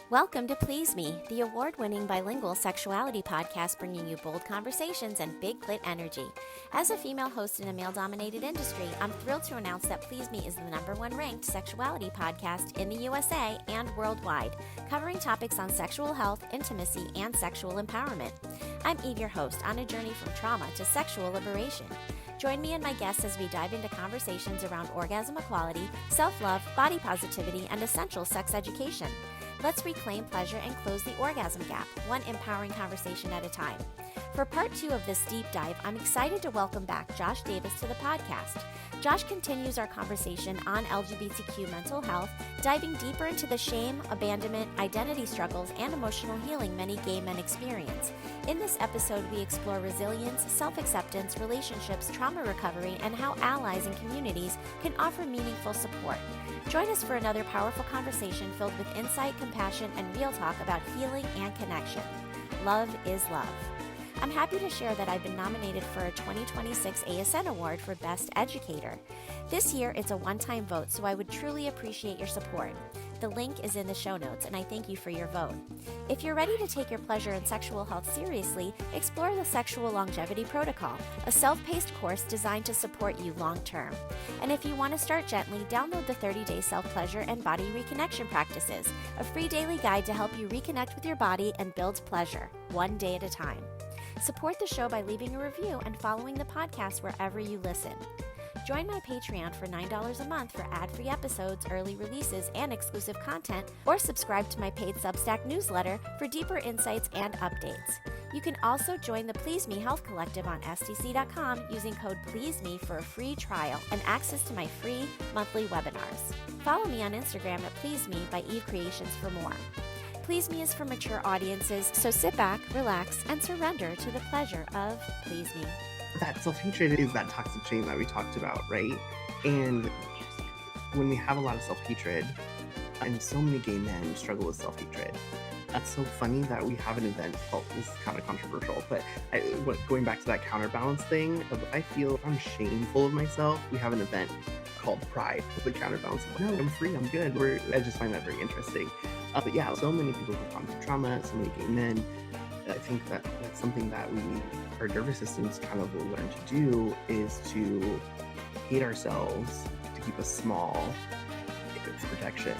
Welcome to Please Me, the award-winning bilingual sexuality podcast bringing you bold conversations and big clit energy. As a female host in a male-dominated industry, I'm thrilled to announce that Please Me is the #1 ranked sexuality podcast in the USA and worldwide, covering topics on sexual health, intimacy, and sexual empowerment. I'm Eve, your host, on a journey from trauma to sexual liberation. Join me and my guests as we dive into conversations around orgasm equality, self-love, body positivity, and essential sex education. Let's reclaim pleasure and close the orgasm gap, one empowering conversation at a time. For part 2 of this deep dive, I'm excited to welcome back Josh Davis to the podcast. Josh continues our conversation on LGBTQ mental health, diving deeper into the shame, abandonment, identity struggles, and emotional healing many gay men experience. In this episode, we explore resilience, self-acceptance, relationships, trauma recovery, and how allies and communities can offer meaningful support. Join us for another powerful conversation filled with insight, compassion, and real talk about healing and connection. Love is love. I'm happy to share that I've been nominated for a 2026 ASN Award for Best Educator. This year, it's a one-time vote, so I would truly appreciate your support. The link is in the show notes, and I thank you for your vote. If you're ready to take your pleasure and sexual health seriously, explore the Sexual Longevity Protocol, a self-paced course designed to support you long-term. And if you want to start gently, download the 30-day self-pleasure and body reconnection practices, a free daily guide to help you reconnect with your body and build pleasure, one day at a time. Support the show by leaving a review and following the podcast wherever you listen. Join my Patreon for $9 a month for ad-free episodes, early releases, and exclusive content, or subscribe to my paid Substack newsletter for deeper insights and updates. You can also join the Please Me Health Collective on STC.com using code PLEASEME for a free trial and access to my free monthly webinars. Follow me on Instagram at Please Me by Eve Creations for more. Please Me is for mature audiences, so sit back, relax, and surrender to the pleasure of Please Me. That self-hatred is that toxic shame that we talked about, right? And when we have a lot of self-hatred, and so many gay men struggle with self-hatred, that's so funny that we have an event called, this is kind of controversial, but going back to that counterbalance thing, if I feel I'm shameful of myself, we have an event called Pride, the counterbalance of, no, I'm free, I'm good. I just find that very interesting. But yeah, so many people who've gone through trauma, so many gay men, I think that that's something that our nervous systems kind of will learn to do, is to hate ourselves, to keep us small. It's protection.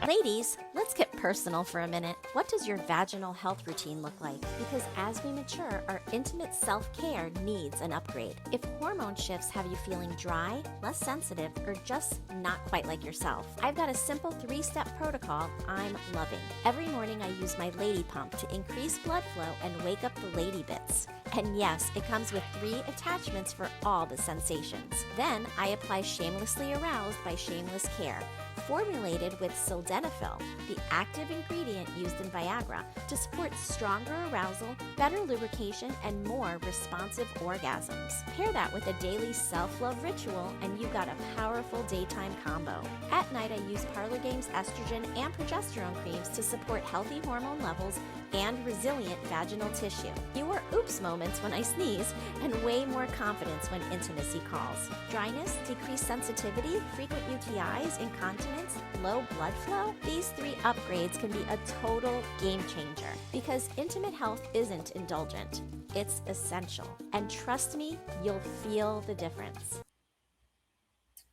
Ladies, let's get personal for a minute. What does your vaginal health routine look like? Because as we mature, our intimate self-care needs an upgrade. If hormone shifts have you feeling dry, less sensitive, or just not quite like yourself, I've got a simple 3-step protocol I'm loving. Every morning I use my lady pump to increase blood flow and wake up the lady bits. And yes, it comes with 3 attachments for all the sensations. Then I apply Shamelessly Aroused by Shameless Care, formulated with sildenafil, the active ingredient used in Viagra, to support stronger arousal, better lubrication, and more responsive orgasms. Pair that with a daily self-love ritual, and you've got a powerful daytime combo. At night, I use Parlor Games estrogen and progesterone creams to support healthy hormone levels and resilient vaginal tissue. Fewer oops moments when I sneeze, and way more confidence when intimacy calls. Dryness, decreased sensitivity, frequent UTIs, incontinence, low blood flow? These 3 upgrades can be a total game changer, because intimate health isn't indulgent. It's essential. And trust me, you'll feel the difference.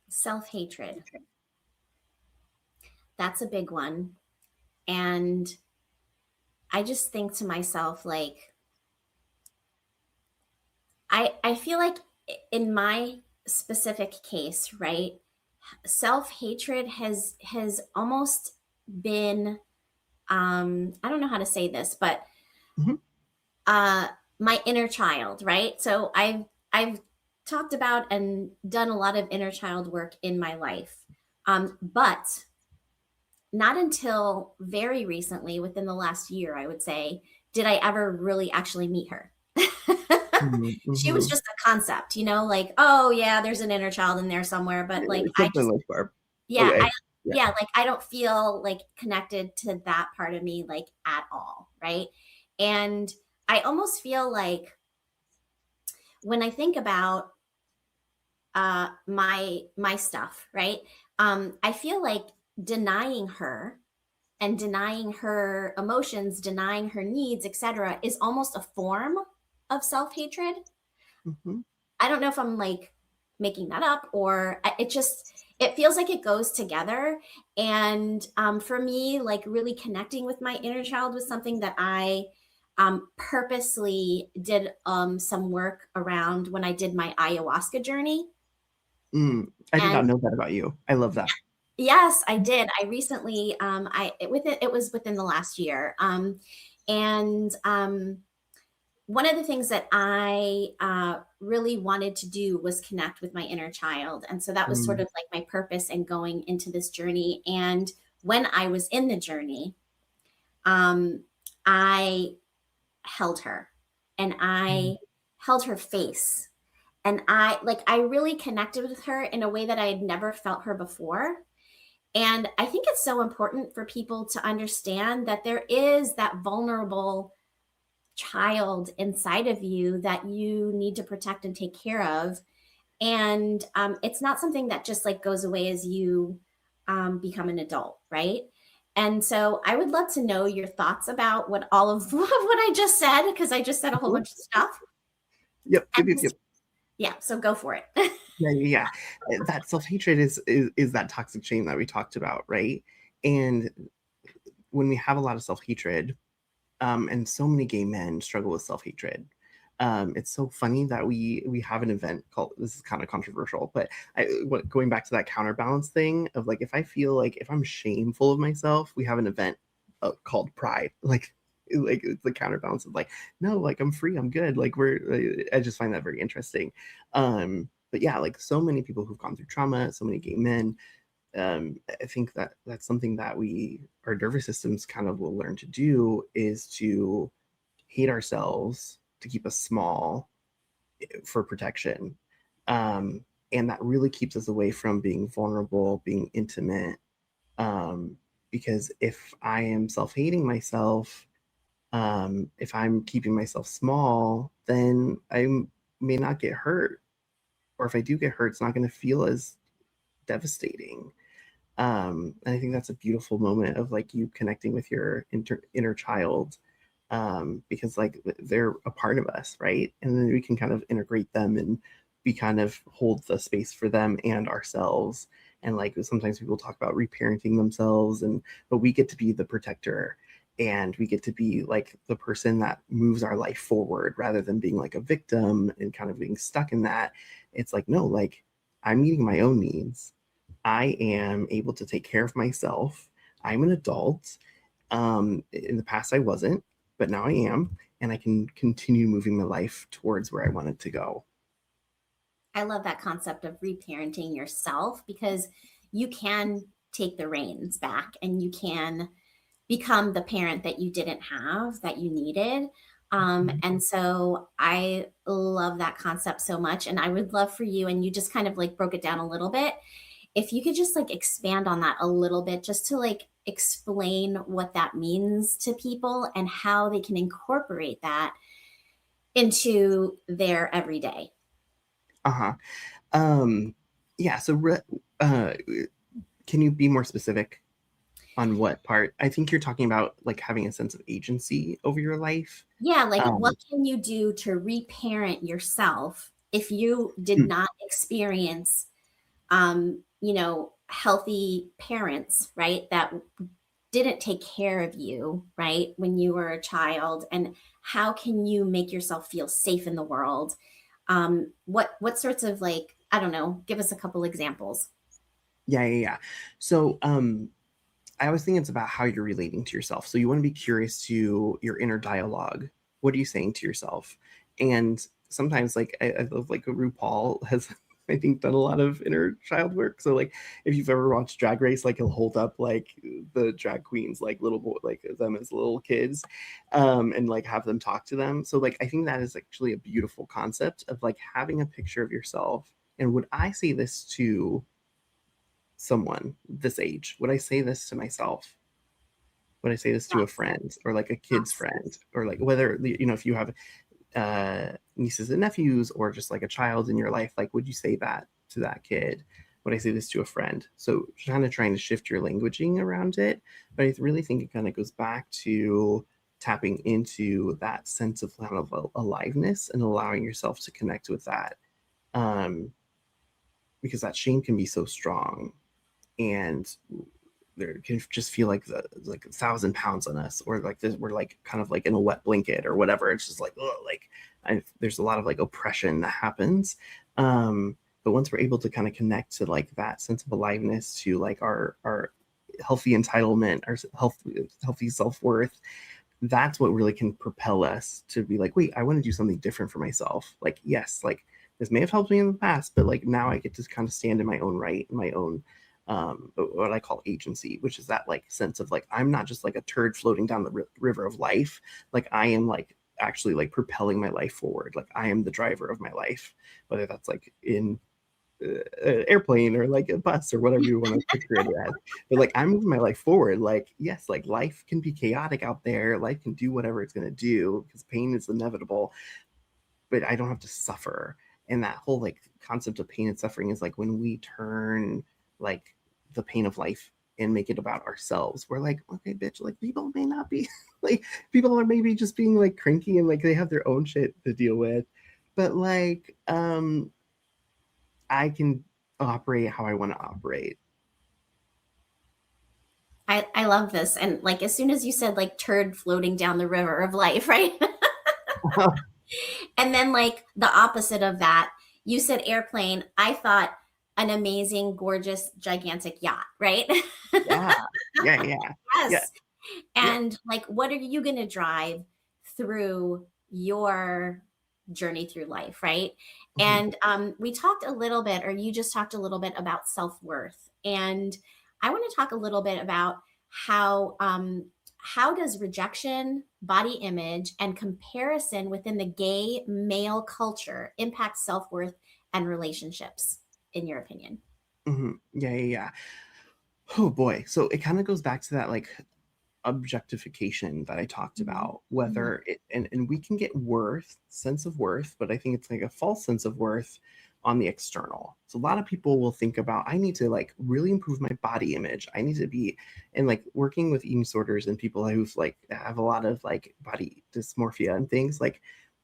Self-hatred. That's a big one. And I just think to myself, like, I feel like in my specific case, right, self-hatred has almost been, I don't know how to say this, but my inner child, right? So I've talked about and done a lot of inner child work in my life, but not until very recently, within the last year, I would say, did I ever really actually meet her. She was just a concept, like, oh yeah, there's an inner child in there somewhere, but like, I don't feel like connected to that part of me, like, at all, right? And I almost feel like when I think about my stuff, right, I feel like denying her and denying her emotions, denying her needs, etc., is almost a form of self-hatred. Mhm. I don't know if I'm like making that up, or it just it feels like it goes together. And for me, like really connecting with my inner child was something that I purposely did some work around when I did my ayahuasca journey. I did not And know that about you. I love that. yes, I did. I recently, it was within the last year, and one of the things that I really wanted to do was connect with my inner child. And so that was sort Mm, of like my purpose in going into this journey. And when I was in the journey, um, I held her and mm, I held her face. And I really connected with her in a way that I had never felt her before. And I think it's so important for people to understand that there is that vulnerable child inside of you that you need to protect and take care of. And it's not something that just like goes away as you become an adult, right? And so I would love to know your thoughts about what all of what I just said, because I just said a whole mhm. bunch of stuff. Yep, And yep, yep, just, yep. yeah, so go for it. Yeah, yeah, yeah. That self-hatred is that toxic chain that we talked about, right? And when we have a lot of self-hatred, and so many gay men struggle with self-hatred. It's so funny that we have an event called, this is kind of controversial, but going back to that counterbalance thing of like, if I feel like if I'm shameful of myself, we have an event called Pride. Like it's the counterbalance of like, no, like I'm free, I'm good. Like I just find that very interesting. But yeah, like so many people who've gone through trauma, so many gay men, I think that that's something that our nervous systems kind of will learn to do, is to hate ourselves to keep us small for protection. Um, and that really keeps us away from being vulnerable, being intimate. Um, because if I am self hating myself, if I'm keeping myself small, then I may not get hurt. Or if I do get hurt, it's not going to feel as devastating. And I think that's a beautiful moment of like you connecting with your inner child, because like they're a part of us, right? And then we can kind of integrate them and we kind of hold the space for them and ourselves. And like sometimes people talk about reparenting themselves, and but we get to be the protector, and we get to be like the person that moves our life forward rather than being like a victim and kind of being stuck in that. It's like, no, like I'm meeting my own needs. I am able to take care of myself. I'm an adult. In the past, I wasn't, but now I am, and I can continue moving my life towards where I wanted to go. I love that concept of reparenting yourself, because you can take the reins back and you can become the parent that you didn't have, that you needed. And so I love that concept so much. And I would love for you, and you just kind of like broke it down a little bit. If you could just like expand on that a little bit, just to like explain what that means to people and how they can incorporate that into their everyday. Uh-huh. Um, yeah, so uh, can you be more specific on what part? I think you're talking about like having a sense of agency over your life. Yeah, like what Um, can you do to reparent yourself if you did mm, not experience healthy parents, right? That didn't take care of you, right? When you were a child, and how can you make yourself feel safe in the world? What sorts of like, I don't know, give us a couple examples. yeah, yeah, yeah. So, I always think it's about how you're relating to yourself. So you want to be curious to your inner dialogue. What are you saying to yourself? And sometimes, like I love, like RuPaul has, I think, done a lot of inner child work. So like if you've ever watched Drag Race, like he'll hold up like the drag queens, like little boy, like them as little kids, and like have them talk to them. So like I think that is actually a beautiful concept of like having a picture of yourself. And would I say this to someone this age? Would I say this to myself? Would I say this to a Yes, friend or like a kid's yes. friend, or like whether if you have nieces and nephews or just like a child in your life, like would you say that to that kid? would I say this to a friend? So kind of trying to shift your languaging around it. But I really think it kind of goes back to tapping into that sense of kind of aliveness and allowing yourself to connect with that. Because that shame can be so strong, and there can just feel like 1,000 pounds on us, or like this, we're like kind of like in a wet blanket or whatever. It's just like, oh, like there's a lot of like oppression that happens. But once we're able to kind of connect to like that sense of aliveness, to like our healthy entitlement, our healthy self-worth, that's what really can propel us to be like, wait, I want to do something different for myself. Like, yes, like this may have helped me in the past, but like now I get to kind of stand in my own right, in my own what I call agency, which is that like sense of like, I'm not just like a turd floating down the river of life. Like I am like actually like propelling my life forward. Like I am the driver of my life, whether that's like in an airplane or like a bus or whatever you want to picture it as. But like I'm moving my life forward. Like, yes, like life can be chaotic out there. Life can do whatever it's going to do because pain is inevitable, but I don't have to suffer. And that whole like concept of pain and suffering is like when we turn like the pain of life and make it about ourselves. We're like, okay, bitch, like people may not be like, people are maybe just being like cranky and like they have their own shit to deal with. But like, I can operate how I want to operate. I love this. And like as soon as you said like turd floating down the river of life, right? And then like the opposite of that, you said airplane. I thought an amazing, gorgeous, gigantic yacht, right? Yeah, yeah, yeah, yeah, Yes. yeah. And like, what are you going to drive through your journey through life, right? Mhm, And we talked a little bit, or you just talked a little bit about self worth, and I want to talk a little bit about how does rejection, body image, and comparison within the gay male culture impact self worth and relationships, in your opinion? yeah, yeah, yeah. Oh boy. So it kind of goes back to that like objectification that I talked Mhm. about, Mhm. whether it, and we can get sense of worth, but I think it's like a false sense of worth on the external. So a lot of people will think about, I need to like really improve my body image. I need to be, and like working with eating disorders and people who've like have a lot of like body dysmorphia and things, like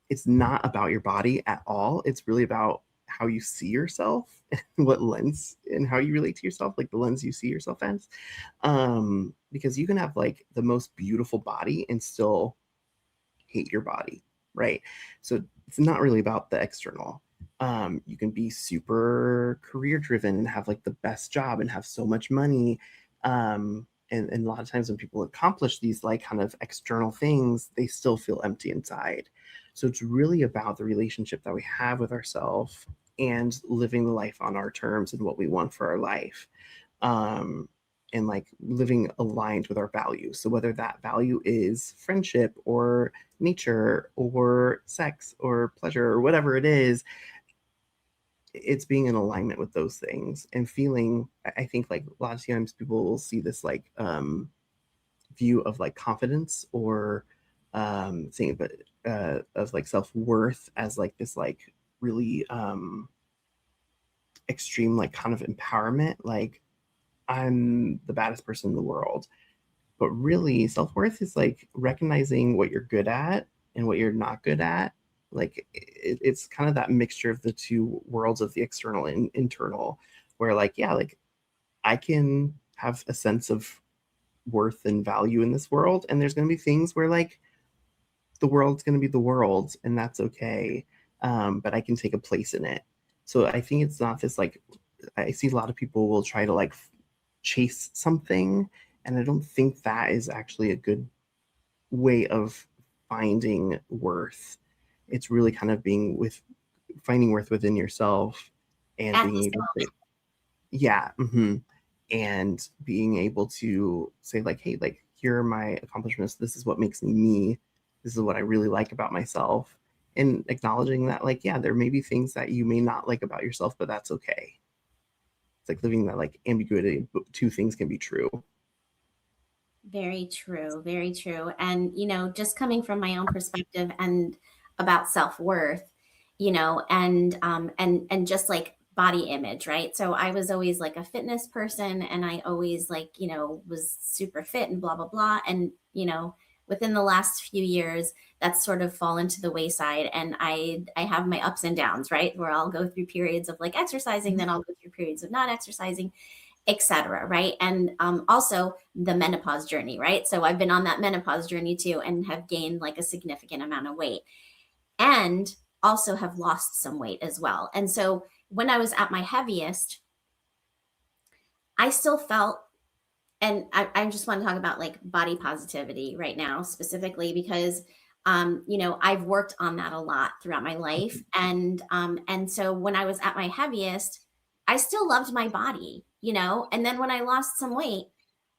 it's not about your body at all. It's really about how you see yourself and what lens and how you relate to yourself, like the lens you see yourself as. Because you can have like the most beautiful body and still hate your body, right? So it's not really about the external. You can be super career driven and have like the best job and have so much money. And a lot of times when people accomplish these like kind of external things, they still feel empty inside. So it's really about the relationship that we have with ourselves and living the life on our terms and what we want for our life. Um, and like living aligned with our values. So whether that value is friendship or nature or sex or pleasure or whatever it is, it's being in alignment with those things and feeling, I think like a lot of times people will see this like view of like confidence or saying but of like self-worth as like this like really extreme like kind of empowerment, like I'm the baddest person in the world. But really, self worth is like recognizing what you're good at and what you're not good at. Like it's kind of that mixture of the two worlds of the external and internal, where like, yeah, like I can have a sense of worth and value in this world. And there's going to be things where like the world's going to be the world and that's okay. But I can take a place in it. So I think it's not this like, I see a lot of people will try to like chase something. And I don't think that is actually a good way of finding worth. It's really kind of being with finding worth within yourself and At being this able to, yeah, and being able to say like, hey, like here are my accomplishments. This is what makes me me. This is what I really like about myself. And acknowledging that, like, yeah, there may be things that you may not like about yourself, but that's okay. It's like living that like ambiguity. Two things can be true. very true, very true. And, just coming from my own perspective and about self-worth, and just like body image, right? So I was always like a fitness person, and I always like, was super fit and blah, blah, blah. And, within the last few years, that's sort of fallen to the wayside. And I have my ups and downs, right? Where I'll go through periods of like exercising, then I'll go through periods of not exercising, etc. Right. And also the menopause journey, right? So I've been on that menopause journey too, and have gained like a significant amount of weight, and also have lost some weight as well. And so when I was at my heaviest, I still felt, and I just want to talk about like body positivity right now specifically because I've worked on that a lot throughout my life. And so when I was at my heaviest, I still loved my body, and then when I lost some weight,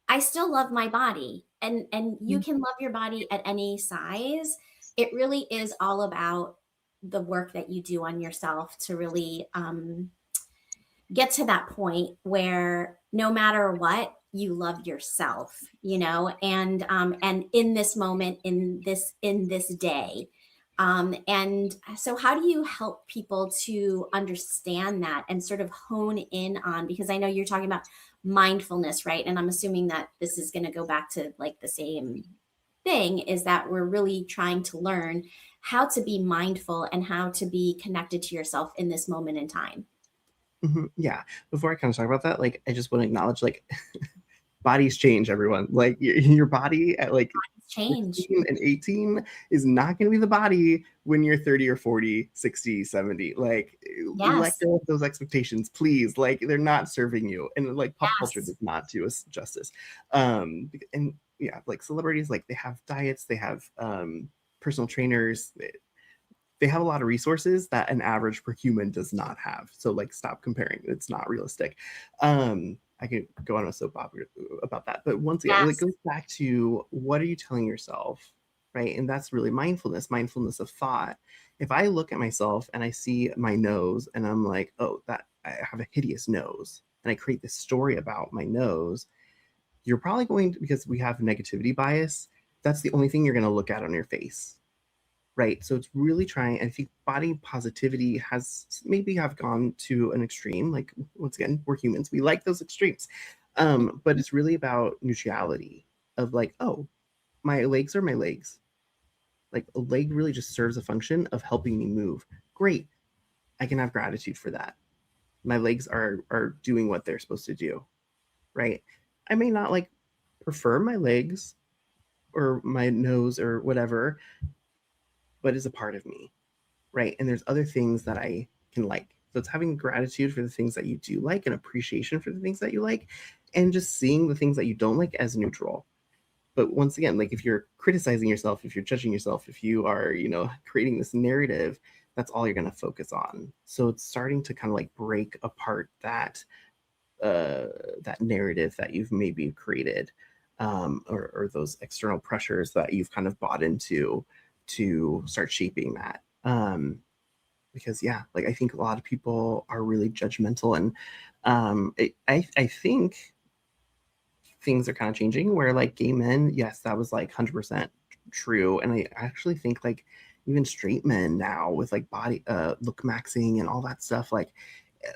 I still love my body. And you can love your body at any size. It really is all about the work that you do on yourself to really get to that point where no matter what, you love yourself, and in this moment, in this day. And so how do you help people to understand that and sort of hone in on, because I know you're talking about mindfulness, right? And I'm assuming that this is going to go back to like the same thing, is that we're really trying to learn how to be mindful and how to be connected to yourself in this moment in time. Yeah. Before I kind of talk about that, like I just want to acknowledge, like, bodies change, everyone. Like your body at like Change. 16 and 18 is not going to be the body when you're 30 or 40, 60, 70. Like, let Yes. go of those expectations, please. Like, they're not serving you. And like pop culture Yes. does not do us justice. And yeah, like celebrities, like they have diets, they have personal trainers, they have a lot of resources that an average per human does not have. So like stop comparing. It's not realistic. I could go on a soapbox about that. But once again, it Yes. goes back to what are you telling yourself? Right. And that's really mindfulness of thought. If I look at myself and I see my nose and I'm like, oh, that I have a hideous nose, and I create this story about my nose, you're probably going to, because we have negativity bias, that's the only thing you're going to look at on your face, right? So it's really trying. I think body positivity has maybe have gone to an extreme. Like, once again, we're humans, we like those extremes. But it's really about neutrality of like, oh, my legs are my legs. Like a leg really just serves a function of helping me move. Great. I can have gratitude for that. My legs are doing what they're supposed to do, right? I may not like prefer my legs or my nose or whatever, but is a part of me, right? And there's other things that I can like. So it's having gratitude for the things that you do like and appreciation for the things that you like, and just seeing the things that you don't like as neutral. But once again, like if you're criticizing yourself, if you're judging yourself, if you are, creating this narrative, that's all you're going to focus on. So it's starting to kind of like break apart uh, that narrative that you've maybe created, or those external pressures that you've kind of bought into to start shaping that. Because yeah, like I think a lot of people are really judgmental, and I think things are kind of changing where like gay men, yes, that was like 100% true, and I actually think like even straight men now with like body look maxing and all that stuff, like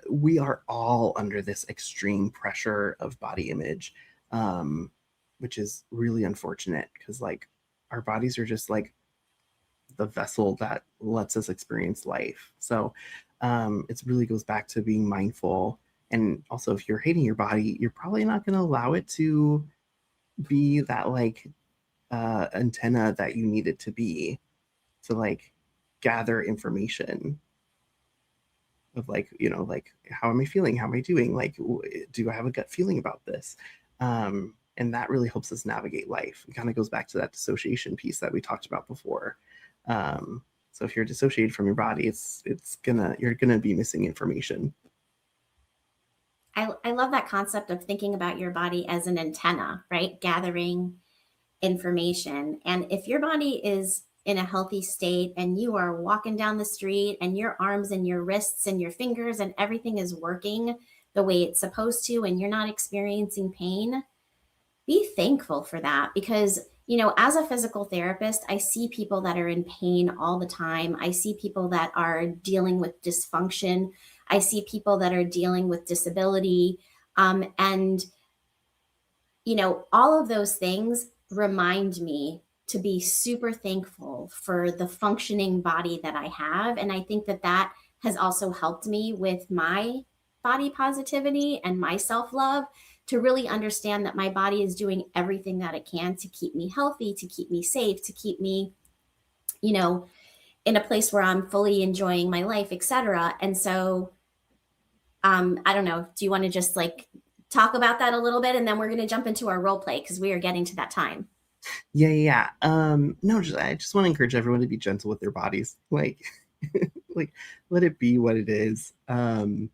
we are all under this extreme pressure of body image, um which is really unfortunate because like our bodies are just like the vessel that lets us experience life. So it really goes back to being mindful. And also, if you're hating your body, you're probably not going to allow it to be that like antenna that you need it to be to like gather information of like, like how am I feeling? How am I doing? Like, do I have a gut feeling about this? And that really helps us navigate life. It kind of goes back to that dissociation piece that we talked about before. So if you're dissociated from your body, you're gonna be missing information. I love that concept of thinking about your body as an antenna, right? Gathering information. And if your body is in a healthy state and you are walking down the street and your arms and your wrists and your fingers and everything is working the way it's supposed to, and you're not experiencing pain, be thankful for that. Because as a physical therapist, I see people that are in pain all the time. I see people that are dealing with dysfunction. I see people that are dealing with disability. And, all of those things remind me to be super thankful for the functioning body that I have. And I think that that has also helped me with my body positivity and my self love, to really understand that my body is doing everything that it can to keep me healthy, to keep me safe, to keep me, you know, in a place where I'm fully enjoying my life, etc. And so, I don't know. Do you want to just like talk about that a little bit, and then we're going to jump into our role play because we are getting to that time. Yeah. No, I just want to encourage everyone to be gentle with their bodies. Like, like let it be what it is. So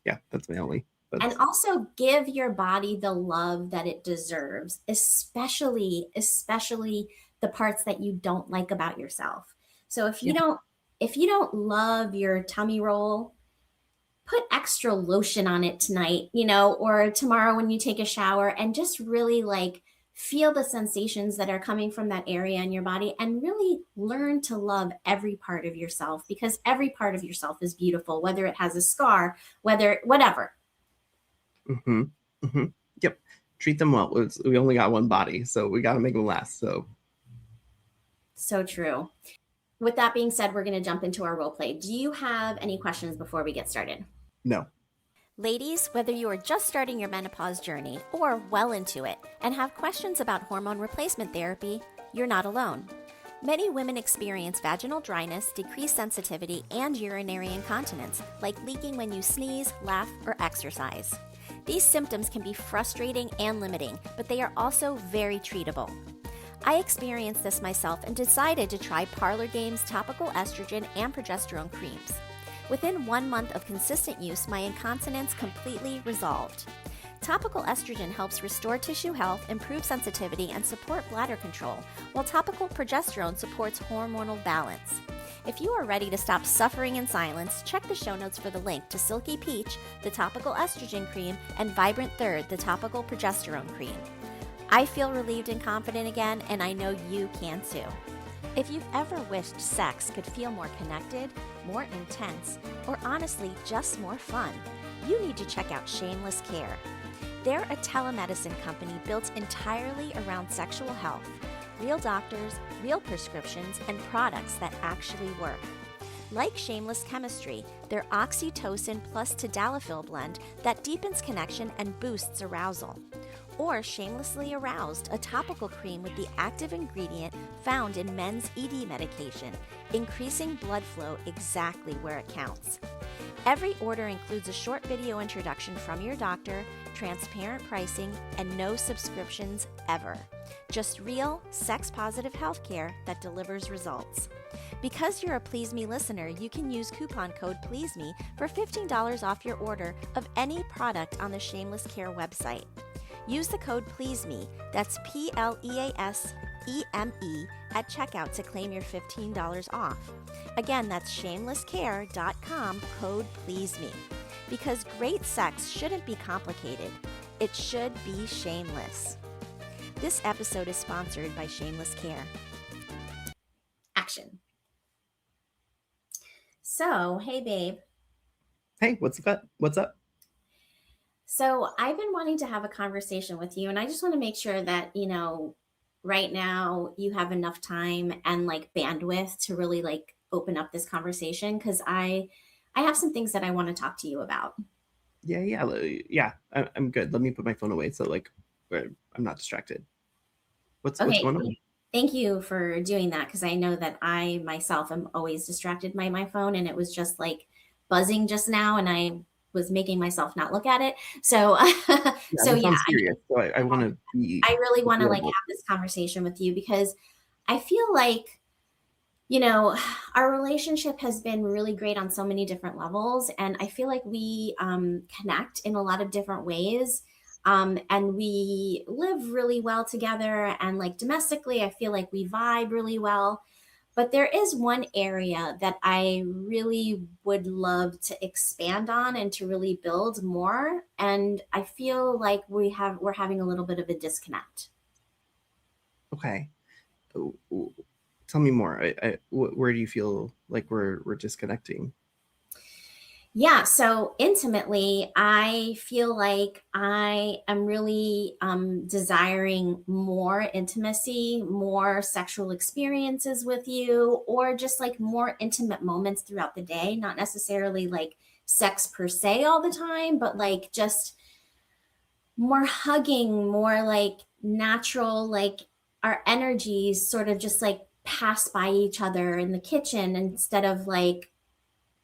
yeah, that's my only. And That's also give your body the love that it deserves, especially the parts that you don't like about yourself. So yeah. if you don't love your tummy roll, put extra lotion on it tonight, or tomorrow when you take a shower, and just really like feel the sensations that are coming from that area in your body, and really learn to love every part of yourself, because every part of yourself is beautiful, whether it has a scar, whether whatever. Mm-hmm. Mm-hmm. Yep. Treat them well. We only got one body, so we got to make them last. So So true. With that being said, we're going to jump into our role play. Do you have any questions before we get started? no. Ladies, whether you are just starting your menopause journey or well into it and have questions about hormone replacement therapy, you're not alone. Many women experience vaginal dryness, decreased sensitivity, and urinary incontinence, like leaking when you sneeze, laugh, or exercise. These symptoms can be frustrating and limiting, but they are also very treatable. I experienced this myself and decided to try Parlor Game's topical estrogen and progesterone creams. Within 1 month of consistent use, my incontinence completely resolved. Topical estrogen helps restore tissue health, improve sensitivity, and support bladder control, while topical progesterone supports hormonal balance. If you are ready to stop suffering in silence, check the show notes for the link to Silky Peach, the topical estrogen cream, and Vibrant Third, the topical progesterone cream. I feel relieved and confident again, and I know you can too. If you've ever wished sex could feel more connected, more intense, or honestly just more fun, you need to check out Shameless Care. They're a telemedicine company built entirely around sexual health, real doctors, real prescriptions, and products that actually work. Like Shameless Chemistry, their oxytocin plus tadalafil blend that deepens connection and boosts arousal. Or Shamelessly Aroused, a topical cream with the active ingredient found in men's ED medication, increasing blood flow exactly where it counts. Every order includes a short video introduction from your doctor, transparent pricing, and no subscriptions ever. Just real, sex-positive healthcare that delivers results. Because you're a Please Me listener, you can use coupon code PLEASEME for $15 off your order of any product on the Shameless Care website. Use the code PLEASEME, that's PLEASEME, at checkout to claim your $15 off. Again, that's shamelesscare.com, code PLEASEME. Because great sex shouldn't be complicated. It should be shameless. This episode is sponsored by Shameless Care. Action. So, hey babe. Hey, what's up? What's up? So, I've been wanting to have a conversation with you, and I just want to make sure that, right now you have enough time and like bandwidth to really like open up this conversation, because I have some things that I want to talk to you about. Yeah. I'm good. Let me put my phone away so like I'm not distracted. What's Okay, going on? thank you for doing that, because I know that I myself am always distracted by my phone, and it was just like buzzing just now, and I was making myself not look at it. So, Yeah, so this yeah, sounds serious. So I want to be I really want to like available. have this conversation with you, because I feel like, you know, our relationship has been really great on so many different levels. And I feel like we connect in a lot of different ways. And we live really well together. And like domestically, I feel like we vibe really well. But there is one area that I really would love to expand on and to really build more. And I feel like we're having a little bit of a disconnect. Okay. Tell me more. Where do you feel like we're disconnecting? Yeah, so intimately, I feel like I am really desiring more intimacy, more sexual experiences with you, or just like more intimate moments throughout the day. Not necessarily like sex per se all the time, but like just more hugging, more like natural, like our energies sort of just like pass by each other in the kitchen instead of like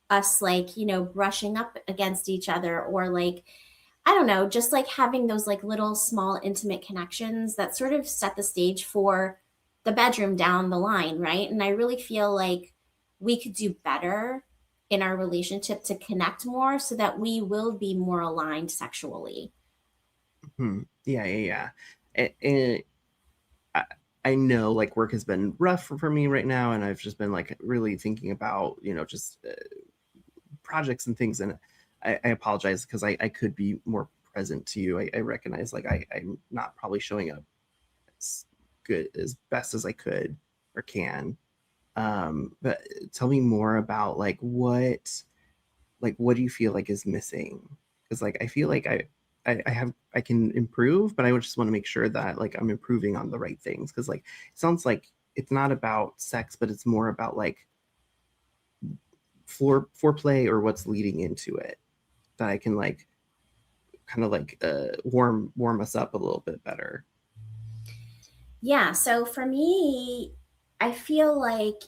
us like brushing up against each other, or like I don't know, just like having those like little small intimate connections that sort of set the stage for the bedroom down the line, right? And I really feel like we could do better in our relationship to connect more so that we will be more aligned sexually. Yeah, yeah, yeah. And I, I know like work has been rough for me right now, and I've just been like really thinking about just projects and things. And I apologize because I could be more present to you. I recognize like I'm not probably showing up as good as best as I could or can. But tell me more about like what do you feel like is missing? Because like I feel like I can improve, but I would just want to make sure that like I'm improving on the right things. Because like it sounds like it's not about sex, but it's more about like foreplay or what's leading into it that I can like kind of like warm us up a little bit better. Yeah, so for me, I feel like,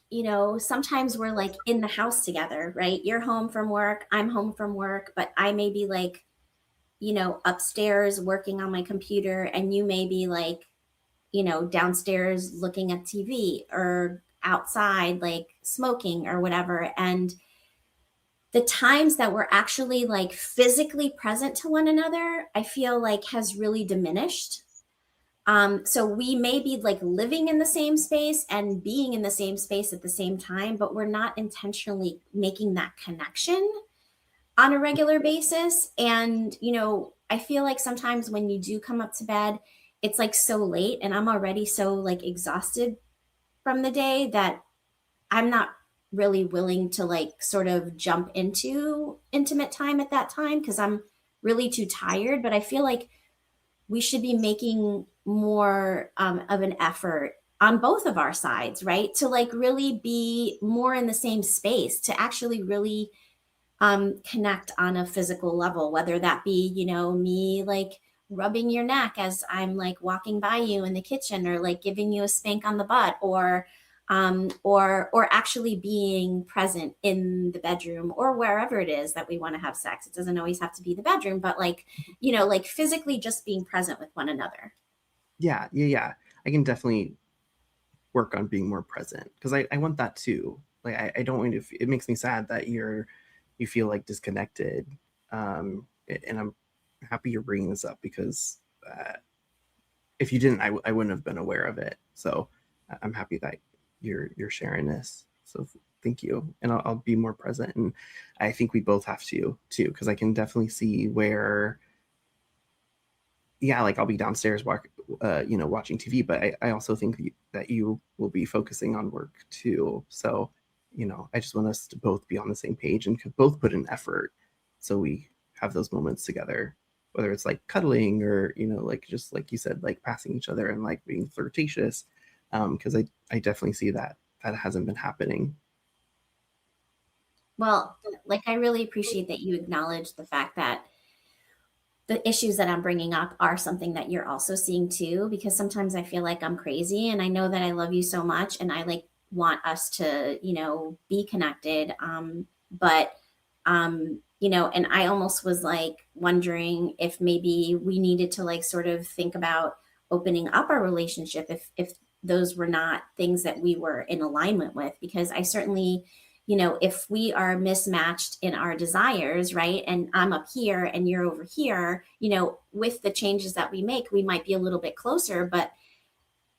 sometimes we're like in the house together, right? You're home from work, I'm home from work, but I may be like, upstairs working on my computer, and you may be like, downstairs looking at TV, or outside like smoking or whatever. And the times that we're actually like physically present to one another, I feel like has really diminished. So we may be like living in the same space and being in the same space at the same time, but we're not intentionally making that connection on a regular basis. And, I feel like sometimes when you do come up to bed, it's like so late and I'm already so like exhausted from the day that I'm not really willing to like sort of jump into intimate time at that time because I'm really too tired. But I feel like we should be making more of an effort on both of our sides, right? To like really be more in the same space, to actually really connect on a physical level, whether that be, me like rubbing your neck as I'm like walking by you in the kitchen, or like giving you a spank on the butt, or actually being present in the bedroom or wherever it is that we want to have sex. It doesn't always have to be the bedroom, but like, like physically just being present with one another. Yeah, yeah, yeah. I can definitely work on being more present because I want that too. Like I don't want to. It makes me sad that you feel like disconnected. And I'm happy you're bringing this up because if you didn't, I wouldn't have been aware of it. So I'm happy that you're sharing this. So thank you, and I'll be more present. And I think we both have to too because I can definitely see where yeah, like I'll be downstairs watching TV, but I also think that you will be focusing on work too. So, I just want us to both be on the same page and could both put in effort so we have those moments together, whether it's like cuddling or, like just like you said, like passing each other and like being flirtatious. Because I definitely see that hasn't been happening. Well, like I really appreciate that you acknowledge the fact that the issues that I'm bringing up are something that you're also seeing too, because sometimes I feel like I'm crazy and I know that I love you so much and I like want us to, be connected. But and I almost was like wondering if maybe we needed to like sort of think about opening up our relationship if those were not things that we were in alignment with, because I certainly, if we are mismatched in our desires, right? And I'm up here and you're over here, with the changes that we make, we might be a little bit closer, but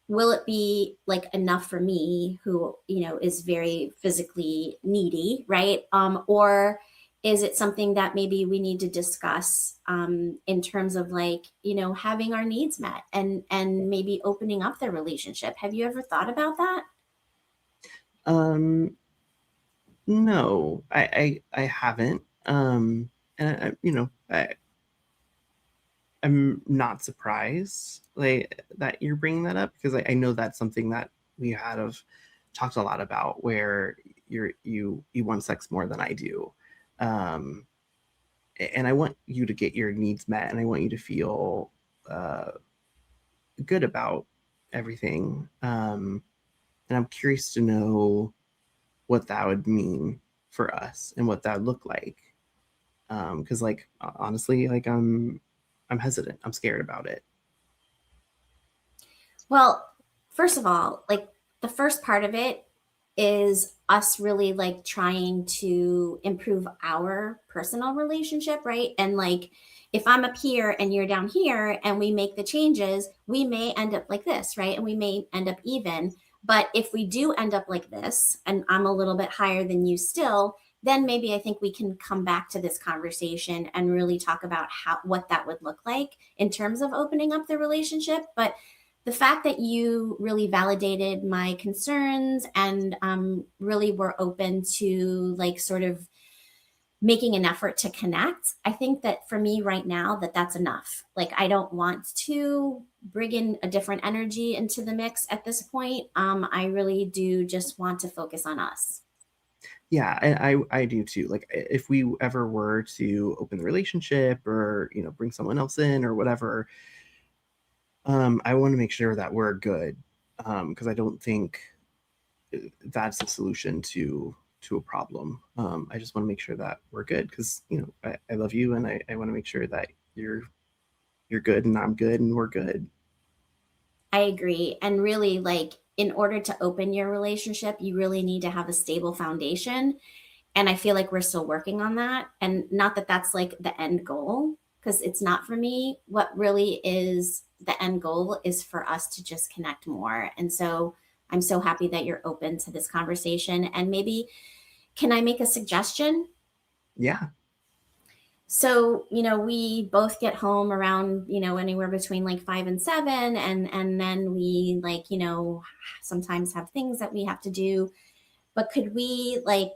will it be like enough for me who, is very physically needy, right? Or is it something that maybe we need to discuss in terms of like, having our needs met and maybe opening up the relationship? Have you ever thought about that? Um, no, I haven't. And I'm not surprised like that you're bringing that up because I know that's something that we had of talked a lot about where you want sex more than I do. Um, and I want you to get your needs met and I want you to feel uh, good about everything. And I'm curious to know what that would mean for us and what that would look like. Because like honestly, like I'm hesitant. I'm scared about it. Well, first of all, like the first part of it is us really like trying to improve our personal relationship, right? And like if I'm up here and you're down here and we make the changes, we may end up like this, right? And we may end up even. But if we do end up like this and I'm a little bit higher than you still, then maybe I think we can come back to this conversation and really talk about how what that would look like in terms of opening up the relationship. But the fact that you really validated my concerns and really were open to like sort of making an effort to connect, I think that for me right now that that's enough. Like I don't want to bring in a different energy into the mix at this point. I really do just want to focus on us. Yeah, and I do too. Like if we ever were to open the relationship or bring someone else in or whatever, I want to make sure that we're good, because I don't think that's the solution to a problem. I just want to make sure that we're good because I love you and I want to make sure that you're good and I'm good and we're good. I agree. And really, like, in order to open your relationship, you really need to have a stable foundation. And I feel like we're still working on that. And not that that's like the end goal, because it's not for me. What really is the end goal is for us to just connect more. And so I'm so happy that you're open to this conversation. And maybe, can I make a suggestion? Yeah, So, we both get home around, anywhere between like 5 and 7. And then we like, sometimes have things that we have to do. But could we like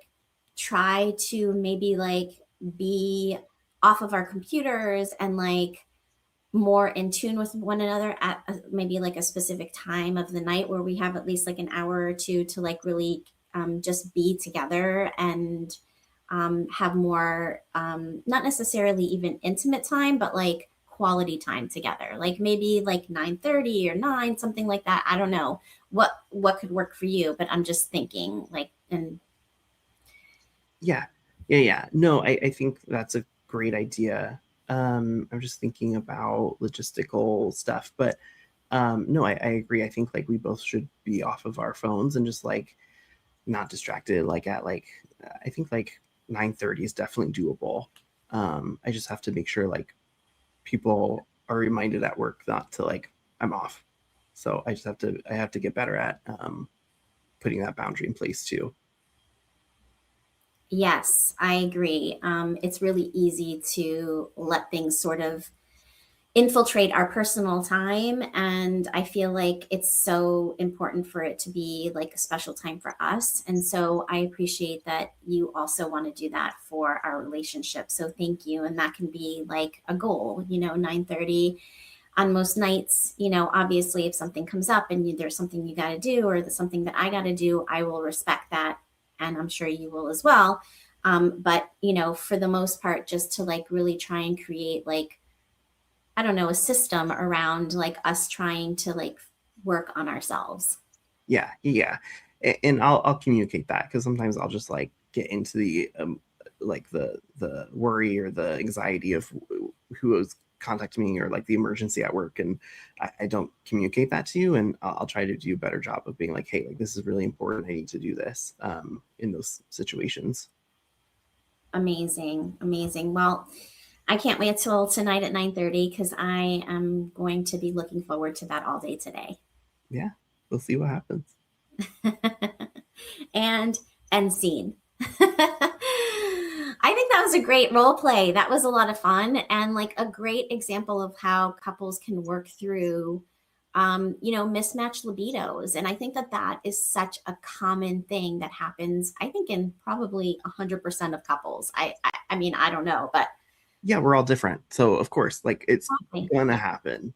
try to maybe like be off of our computers and like more in tune with one another at maybe like a specific time of the night where we have at least like an hour or two to like really just be together and have more, not necessarily even intimate time, but like quality time together, like maybe like 9:30 or 9, something like that. I don't know what could work for you, but I'm just thinking like, and yeah, yeah. No, I think that's a great idea. I'm just thinking about logistical stuff, but no, I agree. I think like we both should be off of our phones and just like not distracted. Like at like I think like 9:30 is definitely doable. I just have to make sure like people are reminded at work not to like I'm off. So I have to get better at putting that boundary in place too. yes, I agree. It's really easy to let things sort of infiltrate our personal time. And I feel like it's so important for it to be like a special time for us. And so I appreciate that you also want to do that for our relationship. So thank you. And that can be like a goal, 9:30 on most nights. Obviously if something comes up and there's something you got to do or there's something that I got to do, I will respect that. And I'm sure you will as well. But for the most part, just to like really try and create like, I don't know, a system around like us trying to like work on ourselves. Yeah, yeah. And I'll communicate that because sometimes I'll just like get into the like the worry or the anxiety of who is contacting me or like the emergency at work, and I don't communicate that to you, and I'll try to do a better job of being like, hey, like this is really important. I need to do this in those situations. Amazing, amazing. Well, I can't wait till tonight at 9:30 because I am going to be looking forward to that all day today. Yeah, we'll see what happens. and and scene. I think that was a great role play. That was a lot of fun and like a great example of how couples can work through mismatched libidos. And I think that that is such a common thing that happens, I think, in probably 100% of couples. I mean, I don't know, but Yeah, we're all different. So of course, like it's exactly. gonna happen.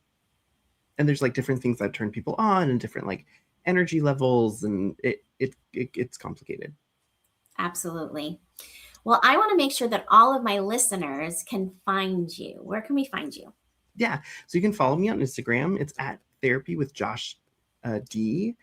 And there's like different things that turn people on and different like energy levels, and it gets complicated. Absolutely. Well, I want to make sure that all of my listeners can find you. Where can we find you? Yeah. So you can follow me on Instagram. It's at therapy with Josh D.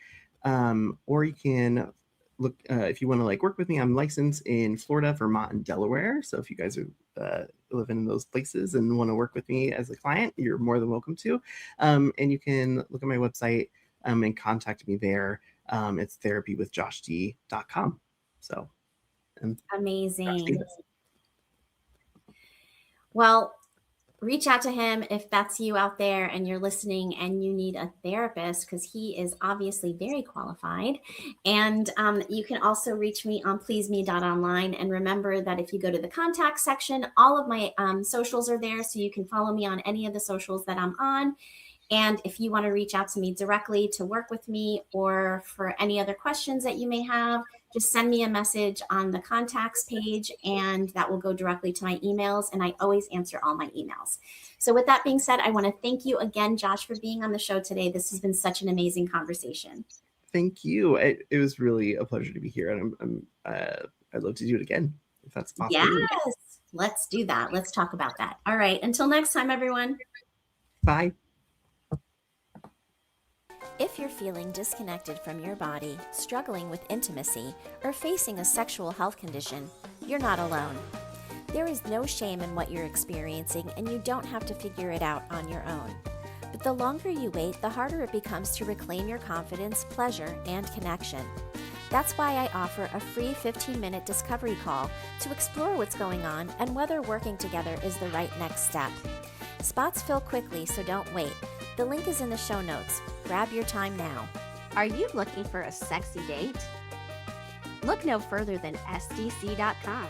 Or you can look if you want to like work with me. I'm licensed in Florida, Vermont, and Delaware. So if you guys are living in those places and want to work with me as a client, you're more than welcome to. And you can look at my website and contact me there. It's therapywithjoshd.com. So, and Josh Amazing. Davis. Well, reach out to him if that's you out there and you're listening and you need a therapist, because he is obviously very qualified. And you can also reach me on pleaseme.online. And remember that if you go to the contact section, all of my socials are there. So you can follow me on any of the socials that I'm on. And if you want to reach out to me directly to work with me or for any other questions that you may have, just send me a message on the contacts page and that will go directly to my emails. And I always answer all my emails. So, with that being said, I want to thank you again, Josh, for being on the show today. This has been such an amazing conversation. Thank you. It was really a pleasure to be here, and I'd love to do it again if that's a Yes, possibility. let's do that. Let's talk about that. All right. Until next time, everyone. Bye. If you're feeling disconnected from your body, struggling with intimacy, or facing a sexual health condition, you're not alone. There is no shame in what you're experiencing, and you don't have to figure it out on your own. But the longer you wait, the harder it becomes to reclaim your confidence, pleasure, and connection. That's why I offer a free 15-minute discovery call to explore what's going on and whether working together is the right next step. Spots fill quickly, so don't wait. The link is in the show notes. Grab your time now. Are you looking for a sexy date? Look no further than SDC.com.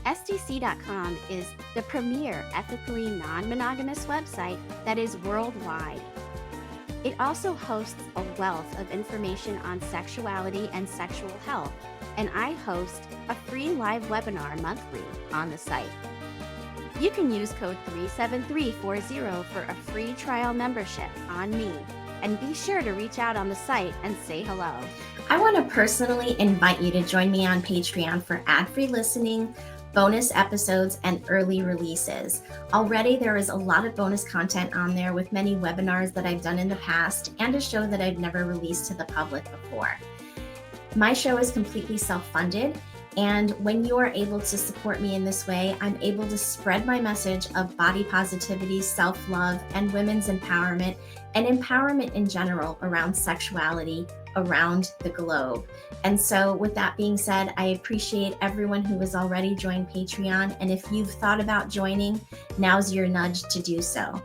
SDC.com is the premier ethically non-monogamous website that is worldwide. It also hosts a wealth of information on sexuality and sexual health, and I host a free live webinar monthly on the site. You can use code 37340 for a free trial membership on me, and be sure to reach out on the site and say hello. I want to personally invite you to join me on Patreon for ad-free listening, bonus episodes, and early releases. Already there is a lot of bonus content on there with many webinars that I've done in the past and a show that I've never released to the public before. My show is completely self-funded, and when you are able to support me in this way, I'm able to spread my message of body positivity, self-love, and women's empowerment, and empowerment in general around sexuality around the globe. And so with that being said, I appreciate everyone who has already joined Patreon. And if you've thought about joining, now's your nudge to do so.